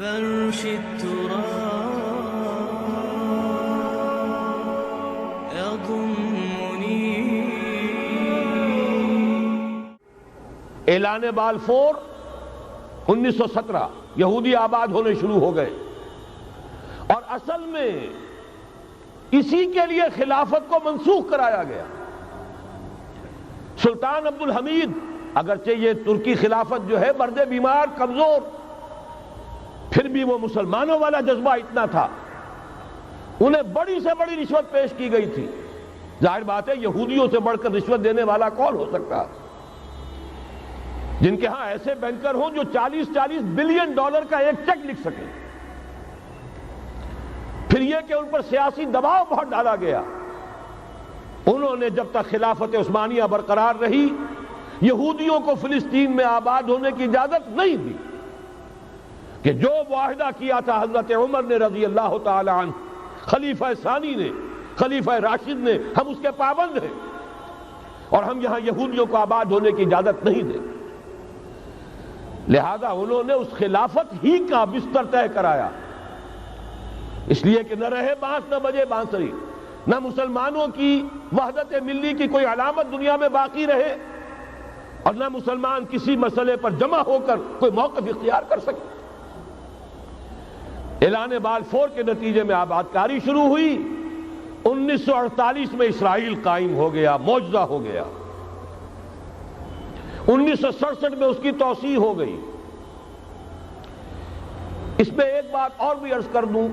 فرش التراب يضمني. اعلان بالفور 1917 یہودی آباد ہونے شروع ہو گئے، اور اصل میں اسی کے لیے خلافت کو منسوخ کرایا گیا. سلطان عبد الحمید، اگرچہ یہ ترکی خلافت جو ہے مرد بیمار کمزور، پھر بھی وہ مسلمانوں والا جذبہ اتنا تھا، انہیں بڑی سے بڑی رشوت پیش کی گئی تھی. ظاہر بات ہے یہودیوں سے بڑھ کر رشوت دینے والا کون ہو سکتا، جن کے ہاں ایسے بینکر ہوں جو 40 بلین ڈالر کا ایک چیک لکھ سکیں. پھر یہ کہ ان پر سیاسی دباؤ بہت ڈالا گیا. انہوں نے جب تک خلافت عثمانیہ برقرار رہی یہودیوں کو فلسطین میں آباد ہونے کی اجازت نہیں دی، کہ جو معاہدہ کیا تھا حضرت عمر نے رضی اللہ تعالی عنہ، خلیفہ ثانی نے، خلیفہ راشد نے، ہم اس کے پابند ہیں اور ہم یہاں یہودیوں کو آباد ہونے کی اجازت نہیں دیں. لہذا انہوں نے اس خلافت ہی کا بستر طے کرایا، اس لیے کہ نہ رہے بانس نہ بجے بانسری، نہ مسلمانوں کی وحدت ملی کی کوئی علامت دنیا میں باقی رہے، اور نہ مسلمان کسی مسئلے پر جمع ہو کر کوئی موقف اختیار کر سکے. اعلان بالفور کے نتیجے میں آباد کاری شروع ہوئی. 1948 میں اسرائیل قائم ہو گیا، معجزہ ہو گیا. 1967 میں اس کی توسیع ہو گئی. اس میں ایک بات اور بھی عرض کر دوں،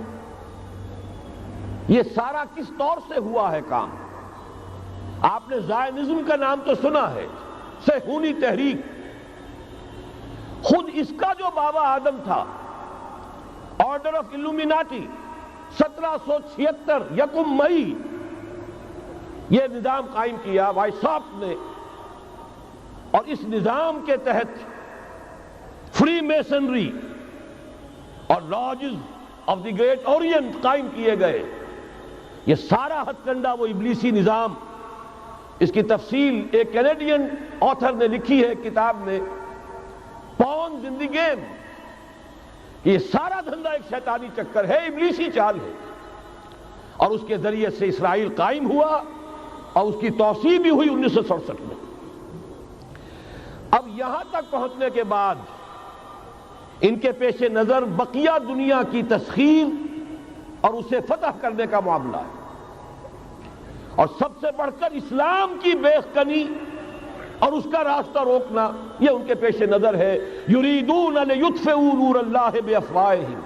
یہ سارا کس طور سے ہوا ہے کام؟ آپ نے زائنزم کا نام تو سنا ہے، صہیونی تحریک. خود اس کا جو بابا آدم تھا، آرڈر آف الومیناٹی، 1776 یکم مئی یہ نظام قائم کیا وائساپ نے، اور اس نظام کے تحت فری میسنری اور lodges of the great Orient قائم کیے گئے. یہ سارا ہتھ کنڈا وہ ابلیسی نظام، اس کی تفصیل ایک کینیڈین آتھر نے لکھی ہے کتاب میں، پاونز ان دی گیم. یہ سارا دھندا ایک شیطانی چکر ہے، ابلیسی چال ہے، اور اس کے ذریعے سے اسرائیل قائم ہوا اور اس کی توسیع بھی ہوئی 1967 میں. اب یہاں تک پہنچنے کے بعد ان کے پیش نظر بقیہ دنیا کی تسخیر اور اسے فتح کرنے کا معاملہ ہے، اور سب سے بڑھ کر اسلام کی بیخکنی اور اس کا راستہ روکنا یہ ان کے پیش نظر ہے. یریدون لیطفئوا نور اللہ بافواہہم.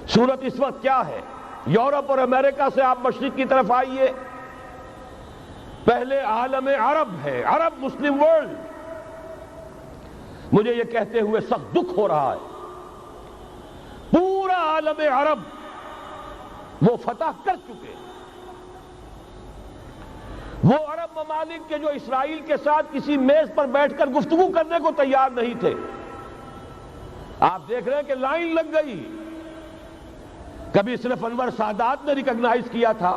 صورت اس وقت کیا ہے؟ یورپ اور امریکہ سے آپ مشرق کی طرف آئیے، پہلے عالم عرب ہے، عرب مسلم ورلڈ. مجھے یہ کہتے ہوئے سخت دکھ ہو رہا ہے، پورا عالم عرب وہ فتح کر چکے. وہ عرب ممالک کے جو اسرائیل کے ساتھ کسی میز پر بیٹھ کر گفتگو کرنے کو تیار نہیں تھے، آپ دیکھ رہے ہیں کہ لائن لگ گئی. کبھی صرف انور سادات نے ریکگنائز کیا تھا،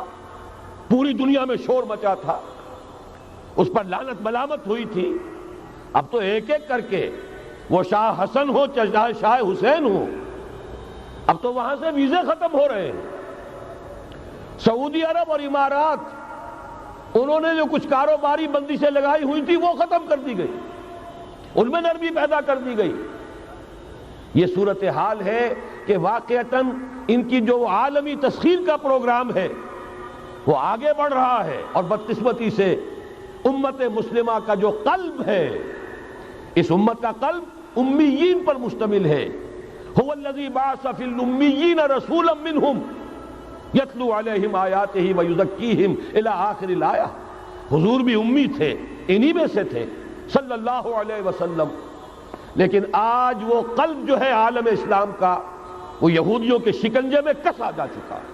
پوری دنیا میں شور مچا تھا، اس پر لعنت ملامت ہوئی تھی. اب تو ایک ایک کر کے، وہ شاہ حسن ہو چاہے شاہ حسین ہو، اب تو وہاں سے ویزے ختم ہو رہے ہیں. سعودی عرب اور امارات، انہوں نے جو کچھ کاروباری بندشیں لگائی ہوئی تھی وہ ختم کر دی گئی، ان میں نرمی پیدا کر دی گئی. یہ صورتحال ہے کہ واقعتاً ان کی جو عالمی تسخیر کا پروگرام ہے وہ آگے بڑھ رہا ہے، اور بدقسمتی سے امت مسلمہ کا جو قلب ہے، اس امت کا قلب امیین پر مشتمل ہے. هو الذی بعث فی الامیین رسولا منہم یتلو علیہم آیاتہ ویزکیہم الی آخر الآیہ. حضور بھی امی تھے، انہی میں سے تھے صلی اللہ علیہ وسلم. لیکن آج وہ قلب جو ہے عالم اسلام کا، وہ یہودیوں کے شکنجے میں کسا جا چکا ہے.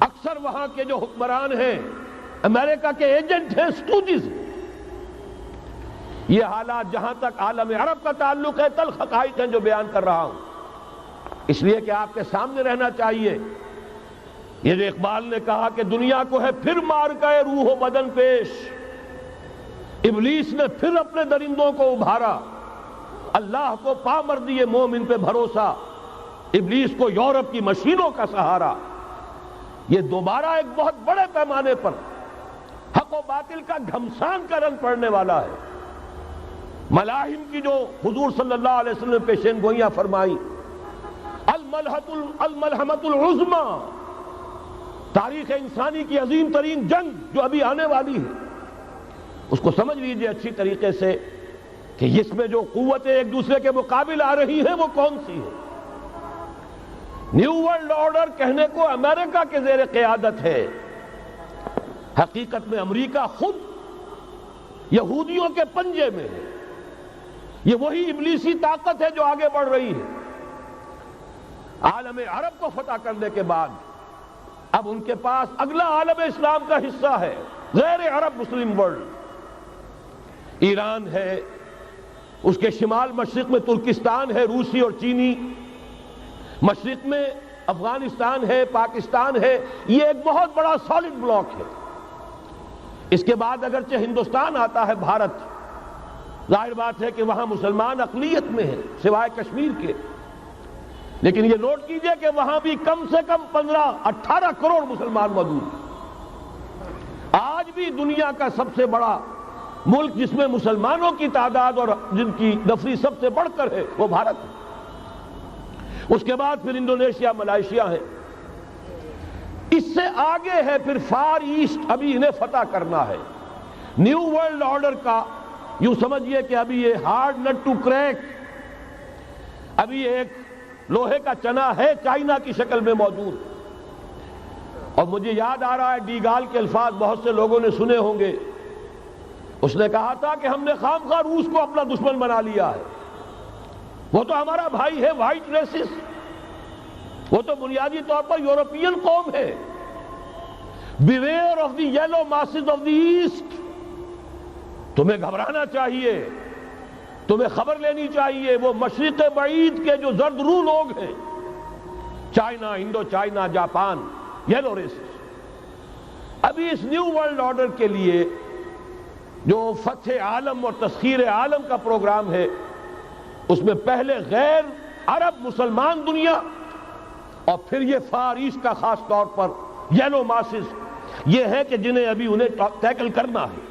اکثر وہاں کے جو حکمران ہیں امریکہ کے ایجنٹ ہیں، سٹوجز. یہ حالات جہاں تک عالم عرب کا تعلق ہے تلخ حقائق ہیں جو بیان کر رہا ہوں، اس لیے کہ آپ کے سامنے رہنا چاہیے. یہ جو اقبال نے کہا کہ دنیا کو ہے پھر مار گئے روح و بدن پیش، ابلیس نے پھر اپنے درندوں کو ابھارا، اللہ کو پامردی مومن پہ بھروسہ، ابلیس کو یورپ کی مشینوں کا سہارا، یہ دوبارہ ایک بہت بڑے پیمانے پر حق و باطل کا گھمسان کا رنگ پڑنے والا ہے۔ ملاحم کی جو حضور صلی اللہ علیہ وسلم نے پیشین گوئیاں فرمائی، الملحمۃ العظمی، تاریخ انسانی کی عظیم ترین جنگ جو ابھی آنے والی ہے، اس کو سمجھ لیجئے اچھی طریقے سے کہ اس میں جو قوتیں ایک دوسرے کے مقابل آ رہی ہیں وہ کون سی ہیں۔ نیو ورلڈ آرڈر کہنے کو امریکہ کے زیر قیادت ہے، حقیقت میں امریکہ خود یہودیوں کے پنجے میں ہے۔ یہ وہی ابلیسی طاقت ہے جو آگے بڑھ رہی ہے۔ عالم عرب کو فتح کرنے کے بعد اب ان کے پاس اگلا عالم اسلام کا حصہ ہے، غیر عرب مسلم ورلڈ۔ ایران ہے، اس کے شمال مشرق میں ترکستان ہے، روسی اور چینی، مشرق میں افغانستان ہے، پاکستان ہے، یہ ایک بہت بڑا سالڈ بلاک ہے۔ اس کے بعد اگرچہ ہندوستان آتا ہے، بھارت، ظاہر بات ہے کہ وہاں مسلمان اقلیت میں ہیں سوائے کشمیر کے، لیکن یہ نوٹ کیجئے کہ وہاں بھی کم سے کم 15-18 کروڑ مسلمان موجود ہیں۔ آج بھی دنیا کا سب سے بڑا ملک جس میں مسلمانوں کی تعداد اور جن کی نفری سب سے بڑھ کر ہے وہ بھارت ہے۔ اس کے بعد پھر انڈونیشیا، ملائیشیا ہے، اس سے آگے ہے پھر فار ایسٹ، ابھی انہیں فتح کرنا ہے۔ نیو ورلڈ آرڈر کا یوں سمجھئے کہ ابھی یہ ہارڈ نٹ ٹو کریک، ابھی ایک لوہے کا چنا ہے چائنا کی شکل میں موجود۔ اور مجھے یاد آ رہا ہے ڈی گال کے الفاظ بہت سے لوگوں نے سنے ہوں گے، اس نے کہا تھا کہ ہم نے خام خواہ روس کو اپنا دشمن بنا لیا ہے، وہ تو ہمارا بھائی ہے، وائٹ ریسس، وہ تو بنیادی طور پر یورپین قوم ہے۔ Beware of the yellow masses of the East, تمہیں گھبرانا چاہیے، تمہیں خبر لینی چاہیے، وہ مشرق بعید کے جو زرد رو لوگ ہیں، China, Indochina, Japan, yellow races. ابھی اس نیو ورلڈ آرڈر کے لیے جو فتح عالم اور تسخیر عالم کا پروگرام ہے، اس میں پہلے غیر عرب مسلمان دنیا اور پھر یہ فار ایسٹ کا خاص طور پر یلو ماسز، یہ ہے کہ جنہیں ابھی انہیں ٹیکل کرنا ہے۔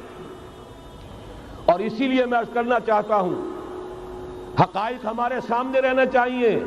اور اسی لیے میں عرض کرنا چاہتا ہوں، حقائق ہمارے سامنے رہنا چاہیے۔